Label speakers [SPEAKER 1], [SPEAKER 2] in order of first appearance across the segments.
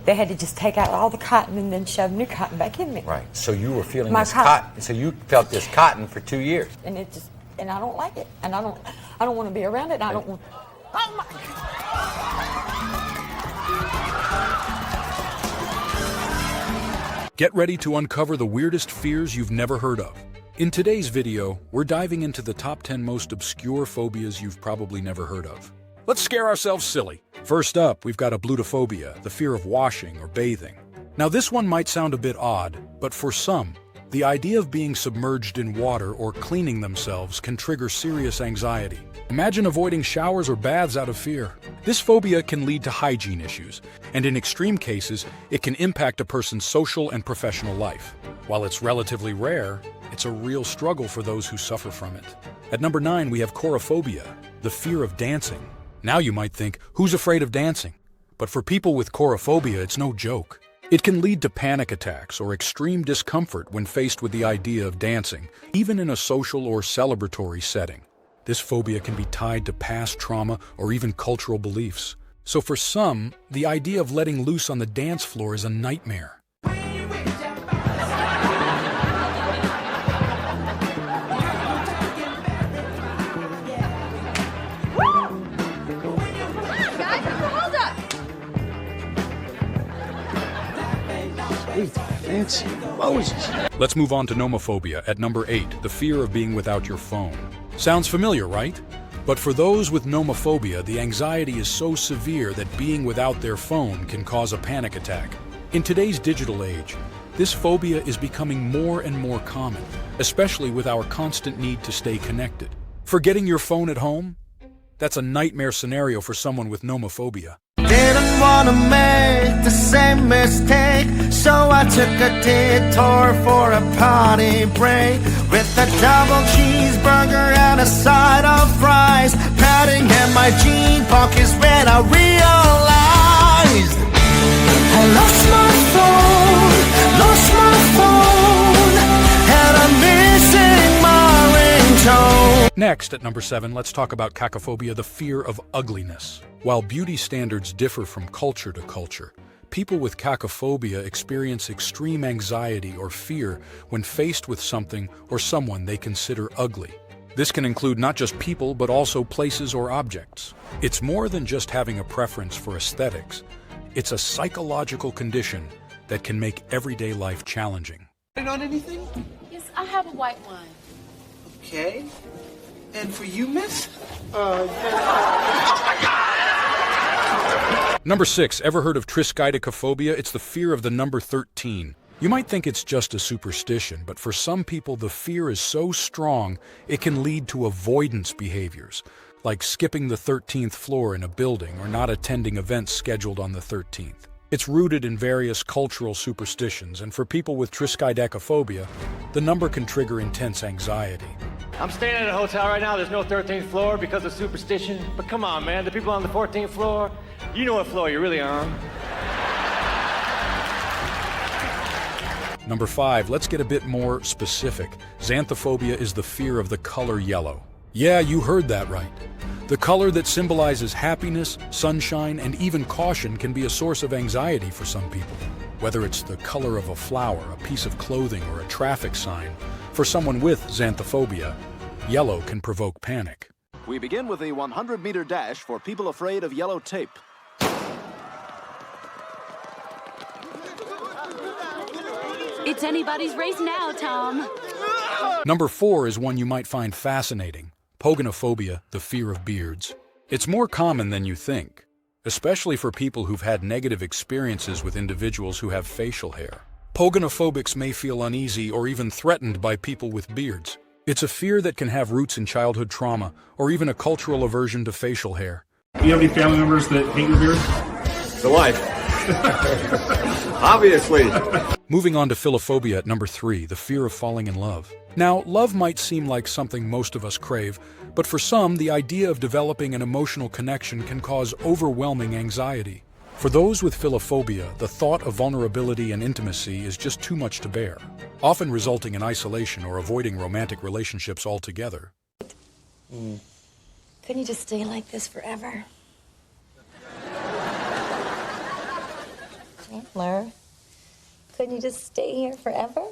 [SPEAKER 1] they had to just take out all the cotton and then shove new cotton back in me.
[SPEAKER 2] Right. So you were feeling
[SPEAKER 1] My
[SPEAKER 2] this cotton. So you felt this cotton for 2 years.
[SPEAKER 1] And it just, and I don't like it, and I don't want to be around it. I don't want. Oh my!
[SPEAKER 3] Get ready to uncover the weirdest fears you've never heard of. In today's video, we're diving into the top 10 most obscure phobias you've probably never heard of. Let's scare ourselves silly. First up, we've got ablutophobia, the fear of washing or bathing. Now this one might sound a bit odd, but for some, the idea of being submerged in water or cleaning themselves can trigger serious anxiety. Imagine avoiding showers or baths out of fear. This phobia can lead to hygiene issues, and in extreme cases, it can impact a person's social and professional life. While it's relatively rare, it's a real struggle for those who suffer from it. At number 9, we have chorophobia, the fear of dancing. Now you might think, who's afraid of dancing? But for people with chorophobia, it's no joke. It can lead to panic attacks or extreme discomfort when faced with the idea of dancing, even in a social or celebratory setting. This phobia can be tied to past trauma or even cultural beliefs. So for some, the idea of letting loose on the dance floor is a nightmare.
[SPEAKER 4] Fancy Moses.
[SPEAKER 3] Let's move on to nomophobia at number 8, the fear of being without your phone. Sounds familiar, right? But for those with nomophobia, the anxiety is so severe that being without their phone can cause a panic attack. In today's digital age, this phobia is becoming more and more common, especially with our constant need to stay connected. Forgetting your phone at home? That's a nightmare scenario for someone with nomophobia.
[SPEAKER 4] Didn't wanna make the same mistake, so I took a detour for a party break with a double cheeseburger and a side of fries, padding in my jean pockets when I realized I lost my phone, and I'm missing my ringtone.
[SPEAKER 3] Next, at number 7, let's talk about cacophobia, the fear of ugliness. While beauty standards differ from culture to culture, people with cacophobia experience extreme anxiety or fear when faced with something or someone they consider ugly. This can include not just people, but also places or objects. It's more than just having a preference for aesthetics. It's a psychological condition that can make everyday life challenging.
[SPEAKER 4] On anything?
[SPEAKER 5] Yes, I have a white one.
[SPEAKER 4] Okay. And for you, miss?
[SPEAKER 3] Number 6, ever heard of triskaidekaphobia? It's the fear of the number 13. You might think it's just a superstition, but for some people the fear is so strong it can lead to avoidance behaviors, like skipping the 13th floor in a building or not attending events scheduled on the 13th. It's rooted in various cultural superstitions, and for people with triskaidekaphobia, the number can trigger intense anxiety.
[SPEAKER 6] I'm staying at a hotel right now. There's no 13th floor because of superstition. But come on, man. The people on the 14th floor, you know what floor you're really on.
[SPEAKER 3] Number 5, let's get a bit more specific. Xanthophobia is the fear of the color yellow. Yeah, you heard that right. The color that symbolizes happiness, sunshine, and even caution can be a source of anxiety for some people. Whether it's the color of a flower, a piece of clothing, or a traffic sign, for someone with xanthophobia, yellow can provoke panic.
[SPEAKER 7] We begin with a 100-meter dash for people afraid of yellow tape.
[SPEAKER 5] It's anybody's race now, Tom.
[SPEAKER 3] Number 4 is one you might find fascinating. Pogonophobia, the fear of beards. It's more common than you think, especially for people who've had negative experiences with individuals who have facial hair. Pogonophobics may feel uneasy or even threatened by people with beards. It's a fear that can have roots in childhood trauma or even a cultural aversion to facial hair.
[SPEAKER 8] Do you have any family members that hate your beard?
[SPEAKER 2] The wife. Obviously.
[SPEAKER 3] Moving on to philophobia at number 3, the fear of falling in love. Now, love might seem like something most of us crave, but for some, the idea of developing an emotional connection can cause overwhelming anxiety. For those with philophobia, the thought of vulnerability and intimacy is just too much to bear, often resulting in isolation or avoiding romantic relationships altogether.
[SPEAKER 1] Couldn't you just stay like this forever?
[SPEAKER 9] Chandler, couldn't you just stay here forever?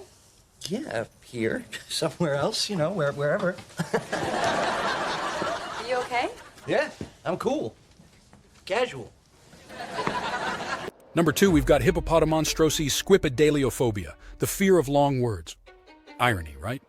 [SPEAKER 10] Yeah, here, somewhere else, you know, wherever.
[SPEAKER 9] Are you okay?
[SPEAKER 10] Yeah, I'm cool. Casual.
[SPEAKER 3] Number 2, we've got hippopotamonstroses squipedaliophobia, the fear of long words. Irony, right?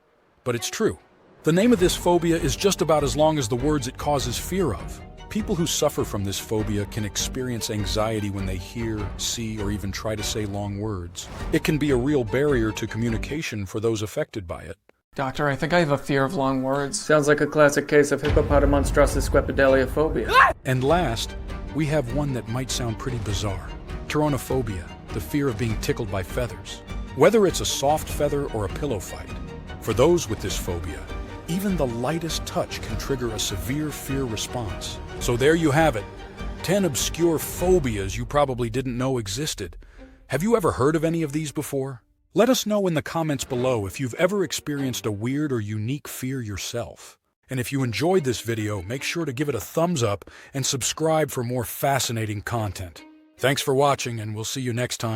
[SPEAKER 3] But it's true. The name of this phobia is just about as long as the words it causes fear of. People who suffer from this phobia can experience anxiety when they hear, see, or even try to say long words. It can be a real barrier to communication for those affected by it.
[SPEAKER 11] Doctor, I think I have a fear of long words. Sounds like a classic case of hippopotamonstroses squipedaliophobia.
[SPEAKER 3] And last, we have one that might sound pretty bizarre. Pteronophobia, the fear of being tickled by feathers. Whether it's a soft feather or a pillow fight, for those with this phobia, even the lightest touch can trigger a severe fear response. So there you have it, 10 obscure phobias you probably didn't know existed. Have you ever heard of any of these before? Let us know in the comments below if you've ever experienced a weird or unique fear yourself. And if you enjoyed this video, make sure to give it a thumbs up and subscribe for more fascinating content. Thanks for watching, and we'll see you next time.